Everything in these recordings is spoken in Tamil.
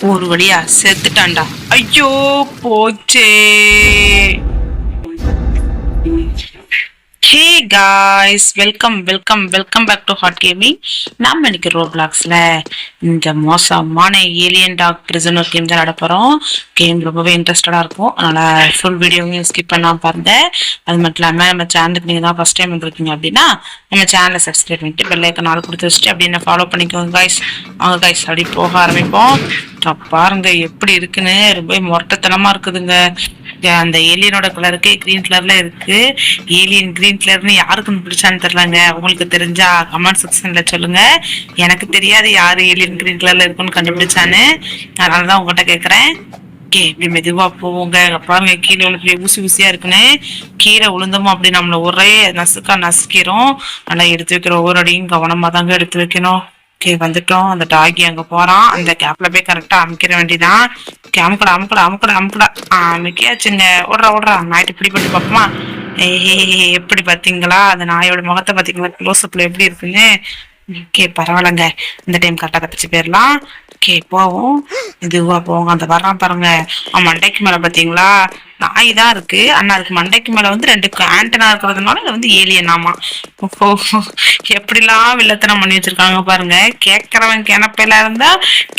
ஒரு வழியா செத்துட்டான்டா. ஐயோ போச்சே. Hey guys, welcome welcome welcome back to hot gaming. நம்ம இன்னைக்கு ரோப்ளாக்ஸ்ல இந்த மோசமான ஏலியன் டாக் பிரிசனர் கேம் தான் விளையாட போறோம். கேம் ரொம்பவே இன்ட்ரெஸ்டடா இருக்கும், அதனால ஃபுல் வீடியோவையும் ஸ்கிப் பண்ணாம பாருங்க. அது மட்டும் இல்லாம நம்ம சேனலுக்கு நீங்க தான் ஃபர்ஸ்ட் டைம் வந்திருக்கீங்க அப்படின்னா நம்ம சேனலை சப்ஸ்கிரைப் பண்ணிட்டு பெல் ஐக்கான் ஆல் கொடுத்து வச்சுட்டு அப்படின்னு ஃபாலோ பண்ணிக்கோங்க காய்ஸ். அவங்க காய்ஸ் அப்படி போக ஆரம்பிப்போம். பாருங்க எப்படி இருக்குன்னு, ரொம்ப மொரட்டத்தனமா இருக்குதுங்க. அந்த ஏலியனோட கலருக்கு கிரீன் கலர்ல இருக்கு. ஏலியன் கிரீன் கலர்னு யாருக்குன்னு பிடிச்சான்னு தெரியலங்க. உங்களுக்கு தெரிஞ்சா கமெண்ட் செக்ஷன்ல சொல்லுங்க. எனக்கு தெரியாது யாரு ஏலியன் கிரீன் கலர்ல இருக்குன்னு கண்டுபிடிச்சான்னு, அதனாலதான் உங்ககிட்ட கேக்குறேன். ஓகே, இப்படி மெதுவா போவோங்க. பாருங்க கீழே உள்ள ஊசி ஊசியா இருக்குன்னு, கீழே விழுந்தோமோ அப்படி நம்மள ஒரே நசுக்கிறோம். நல்லா எடுத்து வைக்கிற ஒவ்வொரு அடியும் கவனமா தாங்க எடுத்து வைக்கணும். ஓகே, வந்துட்டோம். அந்த டாகி அங்க போறான். அந்த கேப்ல போய் கரெக்டா அமைக்கிற வேண்டியதான். அமுக்கடா அமுக்கடா அமுக்கடா அமுக்கடா. அமைக்கியாச்சுங்க. ஓடுறா நாய்ட்டு பிடிப்பட்டு பார்ப்போமா? எப்படி பாத்தீங்களா அந்த நாயோட முகத்தை பாத்தீங்களா? க்ளோஸ் அப்ல எப்படி இருக்குன்னு. ஓகே, பரவாயில்லங்க. இந்த டைம் கரெக்டா தப்பிச்சு போயிடலாம். ஓகே, போவோம். இதுவா போவோங்க. அந்த வர்றான் பாருங்க. அவன் மண்டைக்கு மேல பாத்தீங்களா நாய் தான் இருக்கு. ஆனா அதுக்கு மண்டைக்கு மேல வந்து ரெண்டு ஆண்டனா இருக்கிறதுனால இது வந்து ஏலியன். ஆமா, எப்படிலாம் வில்லத்தனம் பண்ணி வச்சிருக்காங்க பாருங்க. கேட்கறவன் கிணப்பையில இருந்தா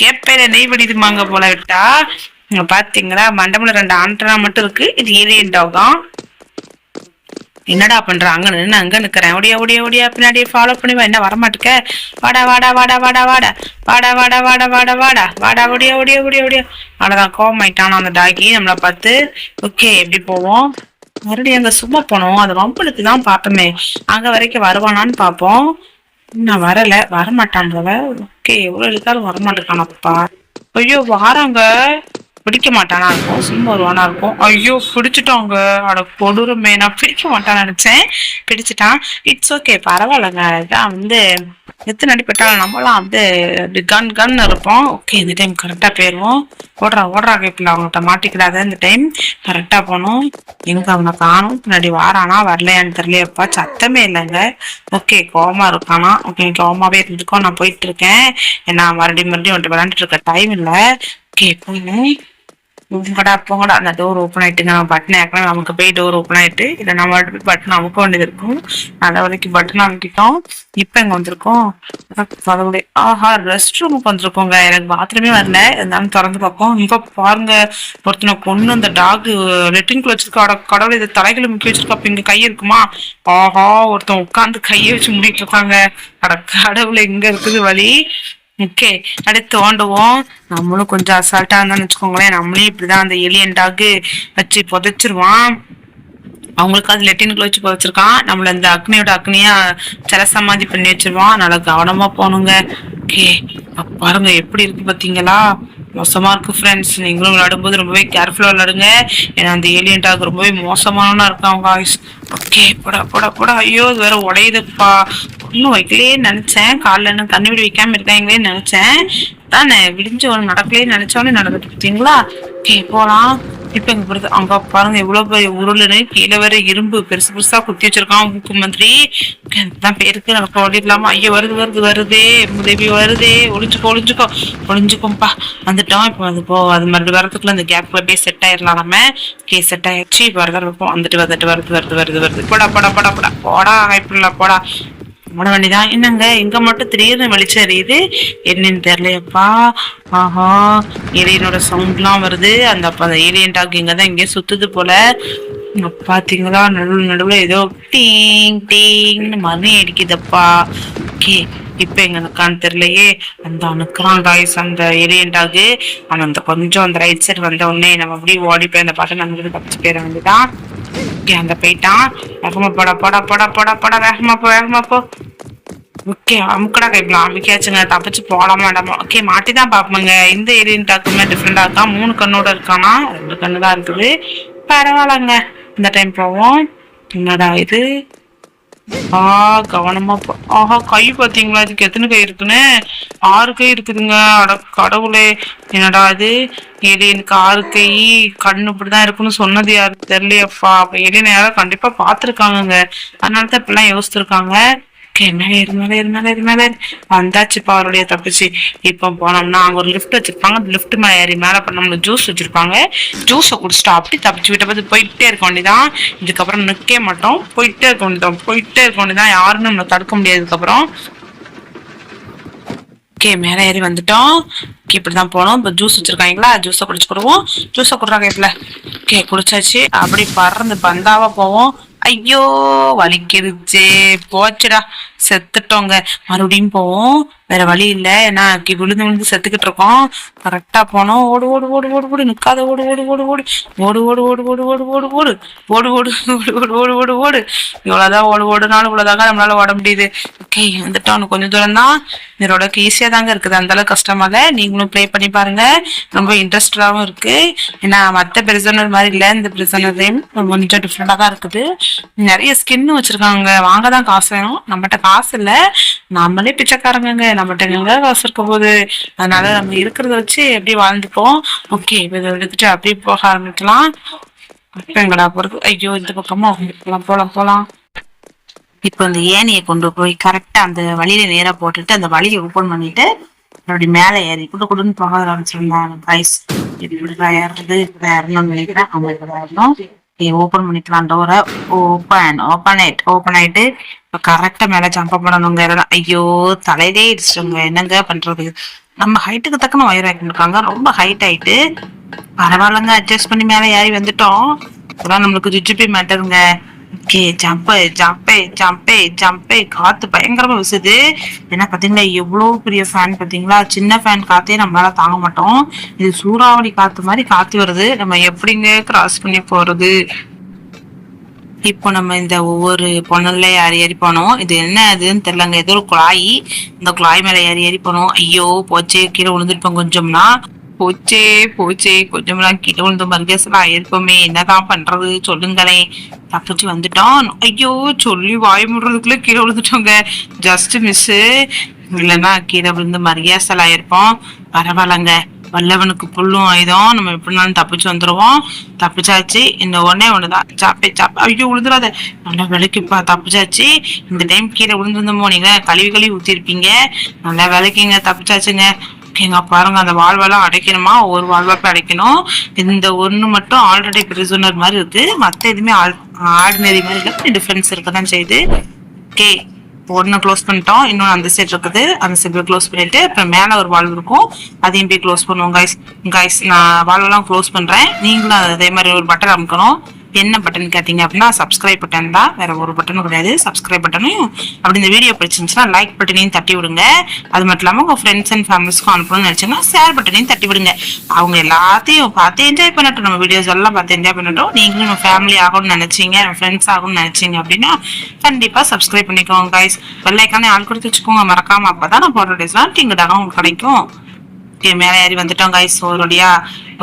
கேப்பையில நெய் வடிதுமாங்க போல விட்டா. பாத்தீங்களா மண்டபம்ல ரெண்டு ஆண்டனா மட்டும் இருக்கு. இது ஏலியன் டாக் தான். என்னடா பண்ற? அங்க நின்று அங்க நிக்கிறேன். ஒடியா ஒடியா ஒடியா பின்னாடியே ஃபாலோ பண்ணி வா. என்ன வரமாட்டுக்க? வாடா வாடா வாடா வாடா வாடா வாடா வாடா வாடா வாடா வாடா வாடா ஒடியா ஒடியா ஒடியா ஒடியா. அவ்வளவுதான், கோவமாயிட்டான் அந்த டாகி நம்மளை பார்த்து. ஓகே, எப்படி போவோம்? மறுபடியும் அங்க சும்மா போனோம். அது வம்பளுக்கு தான் பார்ப்போமே. அங்க வரைக்கும் வருவானான்னு பார்ப்போம். நான் வரமாட்டான் போல. ஓகே, எவ்வளவு இருக்காலும் வரமாட்டேக்கானப்பா. ஐயோ வாராங்க. பிடிக்க மாட்டானா இருக்கும், சும்மா வருவானா இருக்கும். ஐயோ பிடிச்சிட்டாங்க. அட கொடூரமே, நான் பிடிக்க மாட்டான்னு நினைச்சேன், பிடிச்சிட்டான். இட்ஸ் ஓகே, பரவாயில்லங்க. இதான் வந்து எத்தனை அடிப்பட்டாலும் நம்மளாம் வந்து கன் இருப்போம். ஓகே, இந்த டைம் கரெக்டா போயிருவோம். ஓடுறா கேப்பில் அவங்கள்ட்ட மாட்டிக்கிடாத. இந்த டைம் கரெக்டா போகணும். எனக்கு அவங்க காணும். பின்னாடி வாரானா வரலையான்னு தெரியலையப்பா. சத்தமே இல்லைங்க. ஓகே, கோவமா இருக்கானா. ஓகே, கோவமாவே இருந்துக்கோ. நான் போயிட்டு இருக்கேன். ஏன்னா மறுபடியும் வந்துட்டு விளையாண்டுட்டு இருக்க டைம் இல்லை. ஓகே, போகணும். போங்கடா. அந்த டோர் ஓப்பன் ஆயிட்டுங்க. நம்ம பட்டன் ஏற்கனவே நமக்கு போய் டோர் ஓப்பன் ஆயிட்டு இதை நம்ம பட்டன் அமுக்க வேண்டியது இருக்கும். நல்ல வரைக்கும் பட்டன் அமுக்கிட்டோம். இப்ப எங்க வந்திருக்கோம்? ஆஹா, ரெஸ்ட் ரூமுக்கு வந்திருக்கோங்க. எனக்கு பாத்ரூமே வரல, இருந்தாலும் திறந்து பார்ப்போம். இப்ப பாருங்க, ஒருத்தனை கொண்டு அந்த டாக் லெட்டின்குள்ள வச்சிருக்கா. கடவுள், இதை தலைகளை முக்கி வச்சிருக்கா. அப்ப இங்க கை இருக்குமா? ஆஹா, ஒருத்தன் உட்காந்து கையை வச்சு முடிட்டு இருக்காங்க. அட கடவுள், எங்க இருக்குது வழி? ஓகே, அடுத்து தோண்டுவோம். நம்மளும் கொஞ்சம் அசால்ட்டா இருந்தான்னு வச்சுக்கோங்களேன். நம்மளே இப்படிதான் அந்த ஏலியன் டாக் வச்சு புதைச்சிருவான். அவங்களுக்கு அது லெட்டினுக்குள்ள வச்சு புதைச்சிருக்கான். நம்மள இந்த அக்னியா சரசமாதி பண்ணி வச்சிருவான். நல்லா கவனமா போகணுங்க. ஓகே, பாருங்க எப்படி இருக்கு பாத்தீங்களா? மோசமா இருக்கு ஃப்ரெண்ட்ஸ். நீங்களும் விளையாடும் போது ரொம்பவே கேர்ஃபுல்லா விளையாடுங்க. ஏன்னா அந்த ஏலியன் டாக் ரொம்பவே மோசமானவனா இருக்கான் காய்ஸ். ஓகே, போடா. ஐயோ, இது வேற உடையுதுப்பா. இன்னும் வைக்கலையே நினைச்சேன். காலைல இன்னும் தண்ணி விடி வைக்காம இருக்காங்களேன்னு நினைச்சேன். தானே விடிஞ்சு ஒன்று நடக்கலையே நினைச்சோன்னு நடந்துட்டு பார்த்தீங்களா? ஓகே, போலாம். இப்ப எங்க போறது? அங்க பாருங்க எவ்வளவு பெரிய உருளுன்னு. கீழே வேற இரும்பு பெருசா குத்தி வச்சிருக்கான் மூக்கு மந்திரி. தான் பேருக்கு நமக்கு ஓடிடலாமா? ஐயோ, வருதே உதவி வருதே. ஒளிஞ்சுக்கோப்பா. வந்துட்டோம். இப்போ அது மறுபடியும் வரதுக்குள்ள அந்த கேப்ல அப்படியே செட் ஆயிடலாம் நம்ம. ஓகே, செட் ஆயிடுச்சு. இப்போ வரதான் இருப்போம். வருது. போடா இப்படிலாம் போடா. போட வேண்டியதான். என்னங்க இங்க மட்டும் திடீர்னு வெளிச்சம் எரியுது, என்னன்னு தெரியலையப்பா. ஆஹா, ஏலியனோட சவுண்ட்லாம் வருது. அந்த ஏலியன் டாக் இங்கதான் எங்கேயோ சுத்துது போல. பாத்தீங்களா, நடுவுல ஏதோ டீங்னு மணி அடிக்குதப்பா. ஓகே, இப்ப எங்க நிக்கான்னு தெரியலையே. அந்த நிக்கிறான் காய்ஸ் அந்த ஏலியன் டாக். அவன் அந்த கொஞ்சம் அந்த ரைட் சைடு வந்த உடனே நம்ம அப்படியே ஓடி போய் அந்த பாட்டு நம்ம தப்பிச்சு போயிட வேண்டியதான். அந்த போயிட்டான். வேகமா போடா. வேகமா போ. ஓகே, அமுக்கடா கைப்பிலாம் அமுக்கியாச்சுங்க. தப்பிச்சு போடாம வேண்டாமா? ஓகே, மாட்டிதான் பாப்போங்க. இந்த ஏலியன் டாக்குமே டிஃப்ரெண்டா இருக்கா. 3 கண்ணோட இருக்கானா? 2 கண்ணு தான் இருக்குது. பரவாயில்லங்க, இந்த டைம் போவோம். என்னடா இது? கவனமா போ. ஆஹா, கை பாத்தீங்களா? இதுக்கு எத்தனை கை இருக்குன்னு? 6 கை இருக்குதுங்க. அட கடவுளே, என்னடா இது? ஏலியனுக்கு 6 கை, கண்ணு இப்படிதான் இருக்குன்னு சொன்னது யாருக்கு தெரியலையப்பா. அப்ப ஏலியன் யாரும் கண்டிப்பா பாத்துருக்காங்க. அதனாலதான் இப்பெல்லாம் யோசிச்சிருக்காங்க. மேல வந்தாச்சுப்பா அவருடைய தப்பிச்சு. இப்ப போனோம்னா அங்க ஒரு லிஃப்ட் வச்சிருப்பாங்க. அந்த லிஃப்ட் மேல ஏறி மேல பண்ணோம்னா ஜூஸ் வச்சிருப்பாங்க. ஜூஸை குடிச்சிட்டு அப்படி தப்பிச்சு விட்ட பார்த்து போயிட்டே இருக்க வேண்டியதான். இதுக்கப்புறம் நிற்க மாட்டோம், போயிட்டே இருக்க வேண்டியதான். யாருன்னு நம்மளை தடுக்க முடியாது. இதுக்கப்புறம் மேல ஏறி வந்துட்டோம். இப்படிதான் போனோம். இப்ப ஜூஸ் வச்சிருக்காங்களா, ஜூஸை குடிச்சுக்கிடுவோம். ஜூஸை குடுறாங்க இப்பல. குடிச்சாச்சு. அப்படி பறந்து பந்தாவா போவோம். ஐயோ வலிக்கிருச்சே, போச்சுடா, செத்துட்டோங்க. மறுபடியும் போவோம், வேற வழி இல்ல. ஏன்னா விழுந்து விழுந்து செத்துக்கிட்டு இருக்கோம். கரெக்டா போனோம். ஓடு ஓடு ஓடு ஓடு ஓடு நிக்காத, ஓடு ஓடு ஓடு ஓடு ஓடு ஓடு ஓடு ஓடு ஓடு ஓடு ஓடு ஓடு ஓடு ஓடு ஓடு ஓடு ஓடு இவ்வளவுதான். ஓடுனாலும் இவ்வளவுதாங்க நம்மளால ஓட முடியுது. வந்துட்டோம். கொஞ்சம் தூரம் தான். இதோட ஈஸியா தாங்க இருக்குது, அந்த அளவுக்கு கஷ்டமா இல்ல. நீங்களும் ப்ளே பண்ணி பாருங்க, ரொம்ப இன்ட்ரெஸ்டாவும் இருக்கு. ஏன்னா மத்த பிரிசனர் மாதிரி இல்ல, இந்த பிரிசனர் கொஞ்சம் டிஃப்ரெண்டா தான் இருக்குது. நிறைய ஸ்கின் வச்சிருக்காங்க. வாங்கதான் காசு வேணும். நம்மகிட்ட காசு இல்ல, நம்மளே பிச்சைக்காரங்க. நம்மகிட்ட எங்க காசு இருக்க போகுது. அதனால நம்ம இருக்கிறத வச்சு எப்படி வாழ்ந்துப்போம். இதை எடுத்துட்டு அப்படியே போக ஆரம்பிக்கலாம். எங்கடா போறது? ஐயோ இந்த பக்கமா போலாம். இப்ப இந்த ஏனையை கொண்டு போய் கரெக்டா அந்த வழியில நேரா போட்டுட்டு அந்த வழியை ஓப்பன் பண்ணிட்டு அப்படி மேல ஏறி குடுன்னு போக ஆரம்பிச்சிருந்தாங்க. கைஸ் இப்படிதான் ஏறது. ஏறணும்னு நினைக்கிறேன். ஓப்பன் பண்ணிக்கலாம் டோரை. ஓப்பன் ஆயிட்டு இப்ப கரெக்டா மேல ஜம்ப் பண்ணணுங்க. ஐயோ தலையிலே இடிச்சிடுங்க. என்னங்க பண்றது? நம்ம ஹைட்டுக்கு தக்கன வயர் ஆக்கிருக்காங்க. ரொம்ப ஹைட் ஆயிட்டு பரவாயில்லங்க, அட்ஜஸ்ட் பண்ணி மேல ஏறி வந்துட்டோம். அதான் நம்மளுக்கு ஜிஜிபி மேட்டருங்க. காத்து பயங்கரமா வீசுது. ஏன்னா பாத்தீங்களா எவ்வளவு பெரிய ஃபேன் பாத்தீங்களா? சின்ன ஃபேன் காத்தே நம்மளால தாங்க மாட்டோம். இது சூறாவளி காத்து மாதிரி காத்து வருது. நம்ம எப்படிங்க கிராஸ் பண்ணி போறது? இப்போ நம்ம இந்த ஒவ்வொரு பொண்ணுல ஏறி போனோம். இது என்ன அதுன்னு தெரியலங்க, ஏதோ ஒரு குழாய். இந்த குழாய் மேல ஏறி போனோம். ஐயோ போச்சே, கீழே விழுந்துருப்போம். கொஞ்சம்னா போச்சே கொஞ்சம்லாம் கீழே விழுந்து மருகேசலாம் ஆயிருப்போமே. என்னதான் பண்றது சொல்லுங்களேன். தப்பிச்சு வந்துட்டோம். ஐயோ சொல்லி வாய் முடுறதுக்குள்ள கீழே விழுந்துட்டோங்க. Just miss. இல்லைன்னா கீழே விழுந்து மரியாசல் ஆயிருப்போம். பரவாயில்லங்க, வல்லவனுக்கு புல்லும் ஆயுதம். நம்ம எப்படினாலும் தப்பிச்சு வந்துருவோம். தப்பிச்சாச்சு. இந்த ஒண்ணுதான் சாப்பே. ஐயோ விழுந்துடாத. நல்லா விளக்குப்பா, தப்பிச்சாச்சு. இந்த டைம் கீழே விழுந்துருந்தோமோ நீங்க கழுவி ஊத்திருப்பீங்க. நல்லா விளக்குங்க, தப்பிச்சாச்சுங்க. பாருங்க, அந்த வாழ்வெல்லாம் அடைக்கணுமா? ஒரு வாழ்வாப்ப அடைக்கணும். இந்த ஒண்ணு மட்டும் ஆல்ரெடி பிரிசனர் மாதிரி இருக்கு. மத்த எதுவுமே ஆர்டினரி மாதிரி இல்ல, டிஃபரன்ஸ் இருக்கதான் செய்யுது. ஒன்னு க்ளோஸ் பண்ணிட்டோம். இன்னொன்னு அந்த சைடு இருக்குது. அந்த சைடு க்ளோஸ் பண்ணிட்டு அப்புறம் மேல ஒரு வால்வ் இருக்கும், அதையும் போய் க்ளோஸ் பண்ணுவோம். கைஸ் நான் வால்வெல்லாம் க்ளோஸ் பண்றேன். நீங்களும் அதே மாதிரி ஒரு பட்டன் அமுக்கணும். என்ன பட்டன் கேட்டீங்க அப்படின்னா சப்ஸ்கிரைப் பட்டன் தான், வேற ஒரு பட்டனும் கிடையாது. சப்ஸ்கிரைப் பட்டனையும் அப்படி இந்த வீடியோ பிடிச்சிருந்துச்சுன்னா லைக் பட்டனையும் தட்டி விடுங்க. அது மட்டும் இல்லாம உங்க ஃப்ரெண்ட்ஸ் அண்ட் ஃபேமிலிஸ்க்கும் அனுப்பணும்னு நினைச்சீங்கன்னா ஷேர் பட்டனையும் தட்டி விடுங்க. அவங்க எல்லாத்தையும் பார்த்து என்ஜாய் பண்ணட்டும். நம்ம வீடியோஸ் எல்லாம் பார்த்து என்ஜாய் பண்ணட்டும். நீங்களும் நம்ம ஃபேமிலி ஆகணும்னு நினைச்சீங்க, நம்ம ஃப்ரெண்ட்ஸ் ஆகணும்னு நினைச்சீங்க அப்படின்னா கண்டிப்பா சப்ஸ்கிரைப் பண்ணிக்கோங்க கைஸ். பெல் ஐக்கானே ஆள் கொடுத்து வச்சுக்கோங்க மறக்காம. அப்பதான் நான் போடுற டேஸ்லாம் டிங்கடாக உங்களுக்கு கிடைக்கும். மேலே ஏறி வந்துட்டோம் கைஸ்.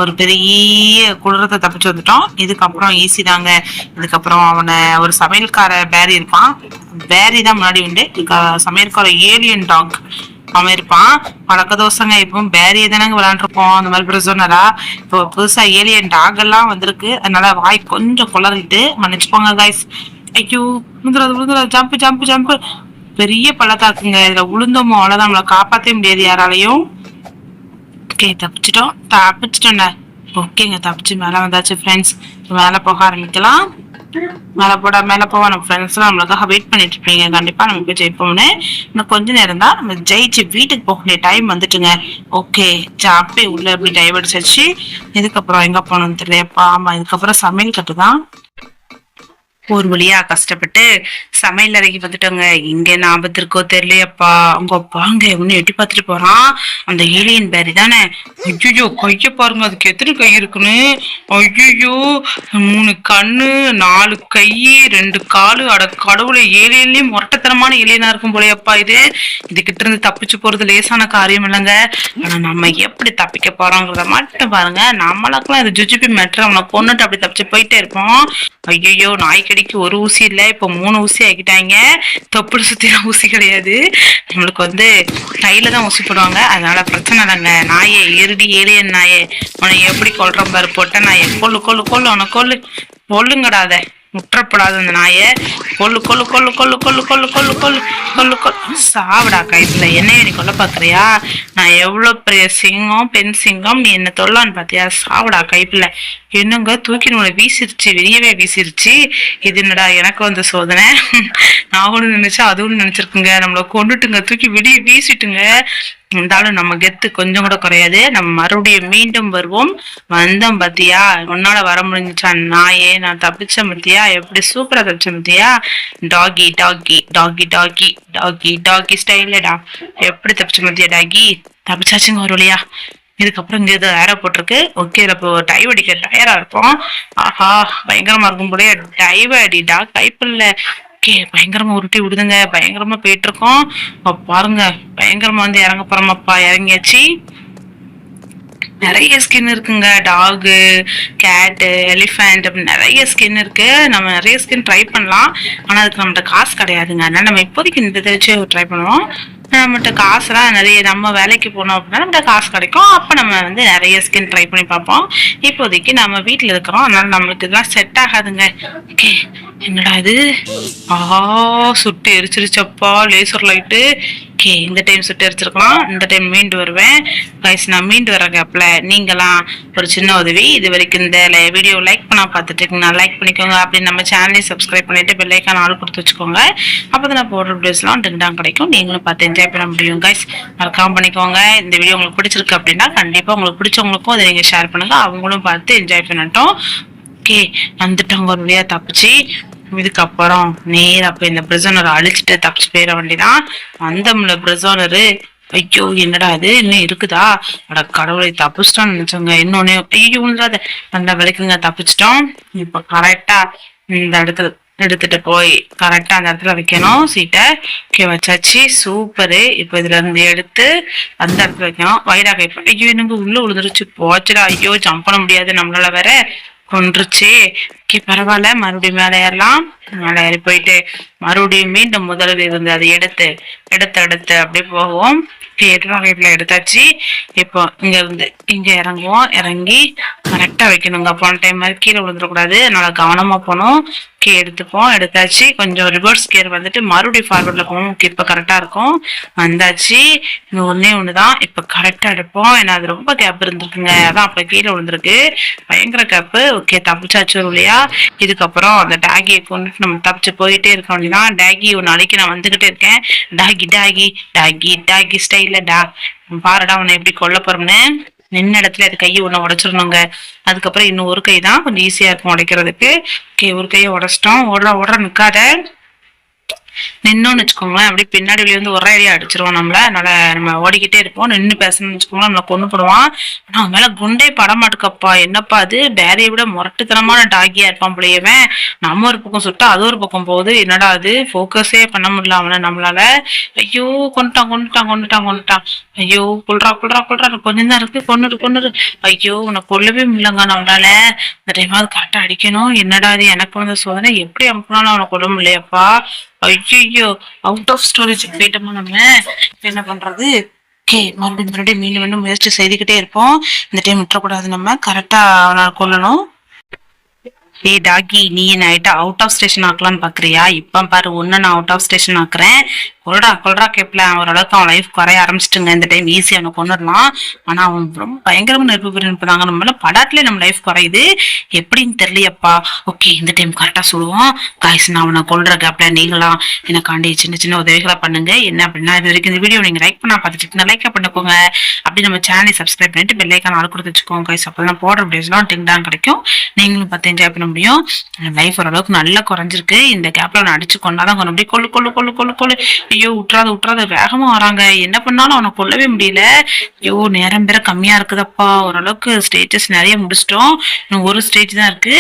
ஒரு பெரிய குளிரத்தை தப்பிச்சு வந்துட்டோம். இதுக்கப்புறம் ஈஸி தாங்க. இதுக்கப்புறம் அவனை ஒரு சமையல்கார பேரி இருப்பான். பேரி தான் முன்னாடி உண்டு. சமையல்கார ஏலியன் டாக் அவன் இருப்பான். வழக்க தோசைங்க. இப்போ பேரியை தானங்க விளையாண்டுருப்போம் அந்த மாதிரி பிரிசனரா. இப்போ புதுசா ஏலியன் டாக் எல்லாம் வந்திருக்கு. அதனால வாய் கொஞ்சம் குளறிட்டு மன்னிச்சுப்போங்க கைஸ். ஐயோ விழுந்துடாது. ஜம்பு. பெரிய பள்ளத்தாக்குங்க. இதுல விழுந்தோமோ அவ்வளவுதான், நம்மளை காப்பாற்றவே முடியாது யாராலையும். தப்பிச்சிட்டோம்ல. ஓகேங்க, தப்பிச்சு மேல வந்தாச்சு ஃப்ரெண்ட்ஸ். மேல போக ஆரம்பிக்கலாம். மேல போவா. நம்ம ஃப்ரெண்ட்ஸ் எல்லாம் நம்மளுக்காக வெயிட் பண்ணிட்டு இருப்பீங்க. கண்டிப்பா நம்ம போய் ஜெயிப்போம்னு. இன்னும் கொஞ்ச நேரம் தான் நம்ம ஜெயிச்சு வீட்டுக்கு போக வேண்டிய டைம் வந்துட்டுங்க. ஜாப்பே உள்ள எப்படி டைவ் அடிச்சாச்சு. இதுக்கப்புறம் எங்க போகணும்னு தெரியலையாப்பா. ஆமா, இதுக்கப்புறம் சமையல் கட்டுதான். ஒரு வழியா கஷ்டப்பட்டு சமையல் அறைக்கு வந்துட்டோங்க. இங்க என்ன ஆபத்து இருக்கோ தெரியலையப்பா. அவங்க அப்பாங்க ஒண்ணு எட்டி பார்த்துட்டு போறான். அந்த ஏலியன் பேரி தானே. ஐயோ கைய பாருங்க, அதுக்கு எத்தனை கை இருக்குன்னு. ஐயோ 3 கண்ணு 4 கை 2 காலு. அட கடவுளை, ஏலியன்லயும் மொட்டத்தனமான ஏலியனா இருக்கும் போலையப்பா இது. இதுகிட்ட இருந்து தப்பிச்சு போறது லேசான காரியம் இல்லைங்க. ஆனா நம்ம எப்படி தப்பிக்க போறோங்கிறத மட்டும் பாருங்க. நம்மளுக்கெல்லாம் இது ஜுஜிபி மேட்ரு. அவனை கொண்டுட்டு அப்படி தப்பிச்சு போயிட்டே இருப்போம். ஐயோ நாய்க்கடிக்கு ஒரு ஊசி இல்லை, இப்போ 3 ஊசி ஆக்கிட்டாங்க. தொப்புள் சுத்தின ஊசி கிடையாது, நம்மளுக்கு கையில தான் ஊசி போடுவாங்க. அதனால பிரச்சனை இல்லைங்க. நாயே ஏறிடி ஏலியன் நாயே, உன்னை எப்படி கொல்ற பாரு. போட்ட நாயே கொல்லு உன கொல்லுங்கடாத. முற்றப்படாத அந்த நாயை கொல்லு கொல்லு கொல்லு கொல்லு கொல்லு கொல்லு கொல்லு கொல்லு கொல்லு கொல்லு சாவிடா கைப்புல. என்னைய நீ கொல்ல பாக்குறியா? நான் எவ்வளவு பெரிய சிங்கம், பெண் சிங்கம், நீ என்ன தொல்லான்னு பாத்தியா? சாவிடா கைப்புல. என்னங்க தூக்கி நம்மளை வீசிருச்சு, வெளியவே வீசிருச்சு. இது என்னடா எனக்கு வந்த சோதனை? நான் ஒண்ணு நினைச்சா அது ஒண்ணு நினைச்சிருக்குங்க. நம்மளை கொண்டுட்டுங்க, தூக்கி வெளியே வீசிட்டுங்க. இருந்தாலும் நம்ம கெத்து கொஞ்சம் கூட குறையாது. நம்ம மறுபடியும் மீண்டும் வருவோம். வந்தோம் பாத்தியா, உன்னால வர முடிஞ்சுச்சா நாயே? நான் தப்பிச்சேன் பாத்தியா, எப்படி சூப்பரா தப்பிச்சேன் பாத்தியா? டாகி டாகி டாகி டாகி டாகி டாகி ஸ்டைலடா. எப்படி தப்பிச்சேன் பாத்தியா டாகி? தப்பிச்சாச்சுங்க ஒரு வழியா. இதுக்கப்புறம் இங்க ஏதோ ஏரோ போட்டிருக்கு. ஓகே, இப்போ டைவ் அடிக்க டயரா இருப்போம். ஆஹா, பயங்கரமா இருக்கும் போலயே. டைவ் அடிடா கைப்பில்ல. ஓகே, பயங்கரமா உருட்டி விடுதுங்க. பயங்கரமா போயிட்டு இருக்கோம். பாருங்க, பயங்கரமா வந்து இறங்க போறோமாப்பா. இறங்கியாச்சு. நிறைய ஸ்கின் இருக்குங்க. டாகு, கேட்டு, எலிஃபென்ட் அப்படின்னு நிறைய ஸ்கின் இருக்கு. நம்ம நிறைய ஸ்கின் ட்ரை பண்ணலாம். ஆனா அதுக்கு நம்மகிட்ட காசு கிடையாதுங்க. அதனால நம்ம இப்போதைக்கு இந்த இதை வச்சு ட்ரை பண்ணுவோம். நம்மகிட்ட காசுலாம் நிறைய, நம்ம வேலைக்கு போனோம் அப்படின்னா நம்மகிட்ட காசு கிடைக்கும். அப்ப நம்ம வந்து நிறைய ஸ்கின் ட்ரை பண்ணி பார்ப்போம். இப்போதைக்கு நம்ம வீட்டுல இருக்கிறோம், அதனால நம்மளுக்கு இதெல்லாம் செட் ஆகாதுங்க. ஓகே, என்னடா இது? ஆஹா, சுட்டு எரிச்சிருச்சப்பா லேசர் லைட்டு. ஓகே, இந்த டைம் சுட்டு எரிச்சிருக்கலாம். இந்த டைம் மீண்டு வருவேன். கைஸ், நான் மீண்டு வர கேப்ல நீங்களாம் ஒரு சின்ன உதவி. இது வரைக்கும் இந்த வீடியோ லைக் பண்ணா பார்த்துட்டு இருக்கீங்கன்னா லைக் பண்ணிக்கோங்க. அப்படின்னு நம்ம சேனலை சப்ஸ்கிரைப் பண்ணிட்டு பெல் ஐக்கான் ஆல் கொடுத்து வச்சுக்கோங்க. அப்பதான் நான் போடுற வீடியோஸ்லாம் டெங்டாங் கிடைக்கும். நீங்களும் பார்த்து என்ஜாய் பண்ண முடியும். கைஸ், மறக்காம பண்ணிக்கோங்க. இந்த வீடியோ உங்களுக்கு பிடிச்சிருக்கு அப்படின்னா கண்டிப்பா உங்களுக்கு பிடிச்சவங்களுக்கும் அதை நீங்க ஷேர் பண்ணுங்க. அவங்களும் பார்த்து என்ஜாய் பண்ணட்டும். ஓகே, வந்துட்டவங்க ஒரு வழியா தப்பிச்சு. இதுக்கப்புறம் நேரா போய் இந்த பிரிசனரை அழிச்சிட்டு தப்பிச்சு போயிட வேண்டிதான். வந்தோம்ல பிரிசனரு. ஐயோ, என்னடா அது இன்னும் இருக்குதா? அட கடவுளை, தப்பிச்சிட்டோம்னு நினைச்சோங்க. இன்னொன்னு ஐயோ விழுந்தாத. நல்லா விளக்குங்க, தப்பிச்சிட்டோம். இப்ப கரெக்டா இந்த இடத்துல எடுத்துட்டு போய் கரெக்டா அந்த இடத்துல வைக்கணும் சீட்டை. ஓகே, வச்சாச்சு. சூப்பரு. இப்ப இதுல இருந்து எடுத்து அந்த இடத்துல வைக்கணும். வயிறாக இப்ப ஐயோ எனக்கு உள்ள விழுந்துருச்சு. போச்சுடா. ஐயோ, ஜம்ப் பண்ண முடியாது நம்மளால வேற. கொன்றுச்சு. ஓகே, பரவாயில்ல. மறுபடியும் மேலே ஏறலாம். மேலே ஏறி போயிட்டு மறுபடியும் மீண்டும் முதலில் இருந்து அதை எடுத்து எடுத்து எடுத்து அப்படியே போவோம். வகையில எடுத்தாச்சு. இப்போ இங்க இருந்து இங்க இறங்குவோம். இறங்கி கரெக்டா வைக்கணுங்க. போன டைம் மாதிரி கீழே விழுந்துடக்கூடாது. அதனால கவனமா போனோம். ஓகே, எடுத்துப்போம். எடுத்தாச்சு. கொஞ்சம் ரிவர்ஸ் கியர் வந்துட்டு மறுபடியும் ஃபார்வர்ட்ல போவோம். ஓகே, இப்ப கரெக்டா இருக்கும். வந்தாச்சு. இங்க ஒன்னே ஒண்ணுதான். இப்ப கரெக்டா எடுப்போம். ஏன்னா அது ரொம்ப கேப் இருந்திருக்குங்க. அதான் அப்ப கீழே விழுந்திருக்கு. பயங்கர கேப்பு. ஓகே, தப்பிச்சாச்சு ஒரு வழியா. இதுக்கப்புறம் அந்த டாகியை கொண்டுட்டு நம்ம தப்பிச்சு போயிட்டே இருக்க வேண்டியதான். டாகி ஒரு நாளைக்கு நான் வந்துகிட்டே இருக்கேன். டாகி டாகி டாகி டாகி ஸ்டைலடா. பாருடா உன்னை எப்படி கொல்ல போறோம்னு. நின்ன இடத்துல அது கையை ஒண்ணு உடைச்சிடணுங்க. அதுக்கப்புறம் இன்னும் ஒரு கை தான் கொஞ்சம் ஈஸியா இருக்கும் உடைக்கிறதுக்கு. ஓகே, ஒரு கையை உடைச்சிட்டோம். ஓடுற நிக்காத. நின்னோன்னு வச்சுக்கோங்களேன், அப்படியே பின்னாடி வெளியே வந்து ஒரே அடியா அடிச்சிருவோம் நம்மள. அதனால நம்ம ஓடிக்கிட்டே இருப்போம். நின்று பேசணும்னு வச்சுக்கோங்களேன், நம்மளை கொண்டு போடுவான். ஆனா அவன் மேல குண்டே படமாட்டுக்கப்பா. என்னப்பா அது, பேரையை விட முரட்டுத்தனமான டாகியா இருப்பான் பிள்ளையவன். நம்ம ஒரு பக்கம் சுட்டா அது ஒரு பக்கம் போகுது. என்னடா அது, போக்கஸே பண்ண முடியல அவனை நம்மளால. ஐயோ, கொண்டுட்டான் கொண்டுட்டான் கொண்டுட்டான் கொண்டுட்டான். ஐயோ, கொல்றா கொல்றா கொல்றா. கொஞ்சம் தான் இருக்கு. கொன்னுரு. ஐயோ, உன்னை கொல்லவே முடியலங்க நம்மளால. இந்த டைமாவது கரெக்டா அடிக்கணும். என்னடா அது, எனக்கு வந்து சோதனை. எப்படி அனுப்பினாலும் அவனை கொல்ல முடியலையப்பா. ஐயோ, அவுட் ஆஃப் ஸ்டோரேஜ் போயிட்டோமா நம்ம. என்ன பண்றது? ஓகே, மறுபடியும் மீண்டும் முயற்சி செய்துக்கிட்டே இருப்போம். இந்த டைம் விட்டுறக்கூடாது. நம்ம கரெக்டா அவனை கொல்லணும். ஏய் டாகி, நீ என்ன அவுட் ஆஃப் ஸ்டேஷன் ஆக்கலான்னு பாக்குறியா? இப்ப பாரு, ஒன்னு நான் அவுட் ஆஃப் ஸ்டேஷன் ஆக்குறேன். கொல்றா கேப்ல. ஓரளவுக்கு அவன் லைஃப் குறைய ஆரம்பிச்சிட்டுங்க. இந்த டைம் ஈஸியா அவனை கொண்டுடலாம். ஆனா அவன் ரொம்ப பயங்கரமா நெருப்பு போய் நினைப்பாங்க. நம்மளால படாட்டிலே நம்ம லைஃப் குறையுது. எப்படின்னு தெரியலையப்பா. ஓகே, இந்த டைம் கரெக்டா சொல்லுவோம். காய்ஸ், நான் அவனை கொல்ற கேப்ல நீங்களாம் எனக்காண்டி சின்ன சின்ன உதவிகளா பண்ணுங்க. என்ன அப்படின்னா, இது வரைக்கும் இந்த வீடியோ நீங்க லைக் பண்ணா பார்த்துட்டு லைக்கா பண்ணிக்கோங்க. அப்படி நம்ம சேனலை சப்ஸ்கிரைப் பண்ணிட்டு பெல் ஐக்கான் ஆல் கொடுத்து வச்சுக்கோங்க. காய்ஸ், அப்பதான் போடுற வீடியோஸ்லாம் டிங்டாங் கிடைக்கும். நீங்களும் பார்த்து என்ஜாய் பண்ண முடியும். லைஃப் ஓரளவுக்கு நல்லா குறைஞ்சிருக்கு. இந்த கேப்ல நான் அடிச்சு கொண்டாதான் கொஞ்சம் அப்படியே கொள்ளு கொள்ளு கொள்ளு கொள்ளு கொள்ளு. ஐயோ, விட்டுறாத வேகமா வராங்க. என்ன பண்ணாலும் அவனை கொல்லவே முடியல. ஐயோ, நேரம் பேர கம்மியா இருக்குதப்பா. ஓரளவுக்கு ஸ்டேஜஸ் நிறைய முடிச்சிட்டோம். இன்னும் ஒரு ஸ்டேஜ் தான் இருக்கு.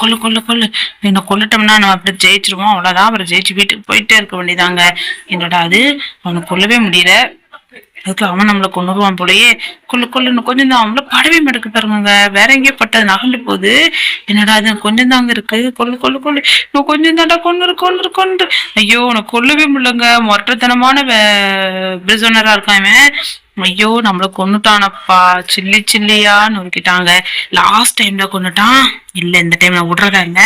கொல்லு. என்ன கொல்லட்டோம்னா நம்ம அப்படி ஜெயிச்சிருவோம். அவ்வளவுதான். அப்புறம் ஜெயிச்சு வீட்டுக்கு போயிட்டே இருக்க வேண்டியதாங்க. என்னடா அது, அவனை கொல்லவே முடியல. அதுக்கு அவன் நம்மளை கொண்டுருவான் போலயே. கொல்லுன்னு கொஞ்சம் தான். அவங்கள படவே மடுக்க பாருங்க. வேற எங்கேயோ பட்டது நகண்டு போகுது. என்னடா அது, கொஞ்சம் தாங்க இருக்கு. கொல்லு இன்னும் கொஞ்சம் தாண்டா. கொண்டு. ஐயோ, உனக்கு கொல்லவே முடியலங்க. மொட்டத்தனமான பிரிசனரா இருக்கான். ஐயோ நம்மள கொன்னுட்டானப்பா. சில்லி சில்லியா நொறுக்கிட்டாங்க. லாஸ்ட் டைம்ல கொன்னுட்டான். இல்ல இந்த டைம் நான் விடுறதா இல்ல,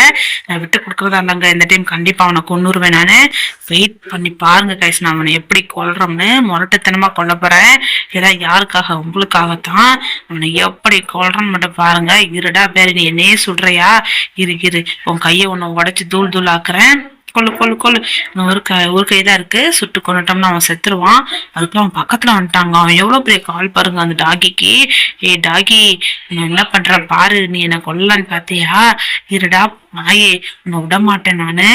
நான் விட்டு கொடுக்கறதா இல்லைங்க. இந்த டைம் கண்டிப்பா அவனை கொன்னுருவேன் நானு. வெயிட் பண்ணி பாருங்க கைஸ், நான் அவனை எப்படி கொல்றோம்னு. முரட்டுத்தனமா கொல்ல போறேன். ஏதா யாருக்காக? உங்களுக்காகத்தான். அவனை எப்படி கொல்றோன்னு மட்டும் பாருங்க. இருடா பேரு, நீ என்னையே சுடுறியா? இரு உன் கையை உன்னை உடைச்சு தூள் தூள் ஆக்குறேன். கொல்லு கொல்லு கொல்லு. ஒரு கை தான் இருக்கு. சுட்டு கொண்டுட்டோம்னா அவன் செத்துருவான். அதுக்குள்ள அவன் பக்கத்துல வந்துட்டாங்க. அவன் எவ்வளவு பெரிய கால் பாருங்க அந்த டாகிக்கு. ஏய் டாகி, நீ என்ன பண்ற பாரு, நீ என்ன கொல்லலான்னு பாத்தியா? இருடா நாயே, உன்னை விட மாட்டேன் நானு.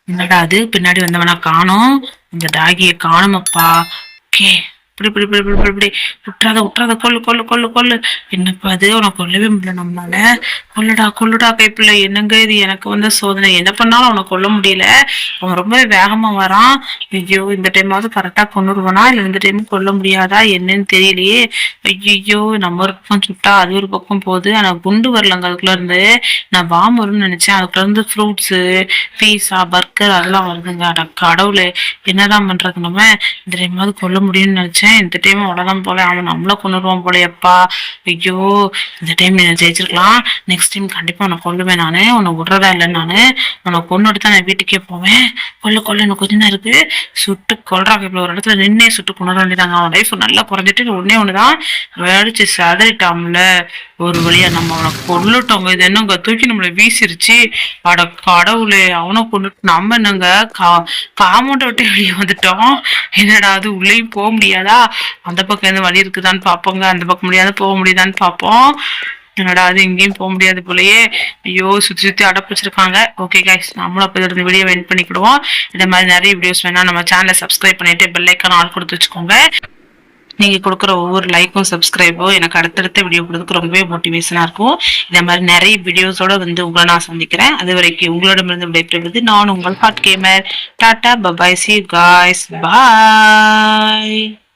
என்னடா அது, பின்னாடி வந்தவனா காணோம். இந்த டாகிய காணுமப்பா. ஓகே, இப்படி இப்படி இப்படி இப்படி இப்படி விட்டுறாத விட்டுறாத, கொல்லு கொல்லு கொல்லு கொல்லு. என்னப்பா அது, உனக்கு கொல்லவே முடியல நம்மளால. கொல்லுடா கைப்பிள்ளை. என்னங்க இது எனக்கு வந்த சோதனை. என்ன பண்ணாலும் அவனை கொல்ல முடியல. அவன் ரொம்ப வேகமா வரான். ஐயோ, இந்த டைமாவது கரெக்டா கொண்டுருவானா இல்ல இந்த டைம் கொல்ல முடியாதா என்னன்னு தெரியலையே. ஐயோ, நம்ம ஒரு பக்கம் சுட்டா அது ஒரு பக்கம் போகுது. ஆனா குண்டு வரலங்க அதுக்குள்ள இருந்து. நான் பாம்பு வரும்னு நினைச்சேன். அதுக்குள்ள இருந்து ஃப்ரூட்ஸ், பீஸா, பர்கர் அதெல்லாம் வருதுங்க. அட கடவுளே, என்னதான் பண்றது நம்ம. இந்த டைமாவது கொல்ல முடியும்னு நினைச்சேன். இந்த டைம் அவ்வளவுதான் போல. அவன் நம்மள கொண்டுருவான் போலயப்பா. ஐயோ, இந்த டைம் நீ ஜெயிச்சிருக்கலாம். நெக்ஸ்ட் டைம் கண்டிப்பா உன்னை கொல்லுவேன் நானு. உன்னை விடுறதா இல்லை நானு. உன்னை கொண்டுட்டு தான் நான் வீட்டுக்கே போவேன். கொல்லு எனக்கு கொஞ்சம் தான் இருக்கு. சுட்டு கொல்றாங்க. இப்ப ஒரு இடத்துல நின்னே சுட்டு கொண்டு வேண்டியதாங்க. அவன் லைஃப் நல்லா குறைஞ்சிட்டு ஒண்ணுதான் வேடிச்சு சதறிட்டாம்ல. ஒரு வழியா நம்ம அவனை கொல்லுட்டோங்க. இது என்னங்க தூக்கி நம்மளை வீசிருச்சு. அட கடவுளே, அவனை கொண்டுட்டு நம்ம என்னங்க காமௌண்ட விட்டு வெளியே வந்துட்டோம். என்னடா அது, உள்ளேயும் போக முடியாதா? அந்த பக்கம் எந்த வழி இருக்குதான்னு பாப்போங்க. அந்த பக்கம் முடியாது, போக முடியுதான்னு பாப்போம். என்னடா அது, எங்கேயும் போக முடியாது போலயே. ஐயோ, சுத்தி அடப்பு வச்சிருக்காங்க. ஓகே கைஸ், நம்மளும் அப்போ இதோட வீடியோ வெயிட் பண்ணிக்கிடுவோம். இந்த மாதிரி நிறைய வீடியோஸ் வேணா நம்ம சேனலை சப்ஸ்கிரைப் பண்ணிட்டு பெல் ஐக்கான் ஆல் கொடுத்து வச்சுக்கோங்க. நீங்க கொடுக்குற ஒவ்வொரு லைக்கும் சப்ஸ்கிரைபும் எனக்கு அடுத்தடுத்த வீடியோ கொடுக்க ரொம்பவே மோட்டிவேஷனா இருக்கும். இந்த மாதிரி நிறைய வீடியோஸோட வந்து உங்களை நான் சந்திக்கிறேன். அது வரைக்கும் உங்களிடமிருந்து விடைபெறுவது நான் உங்கள் hot gamer. Tata bye bye, see you guys, bye.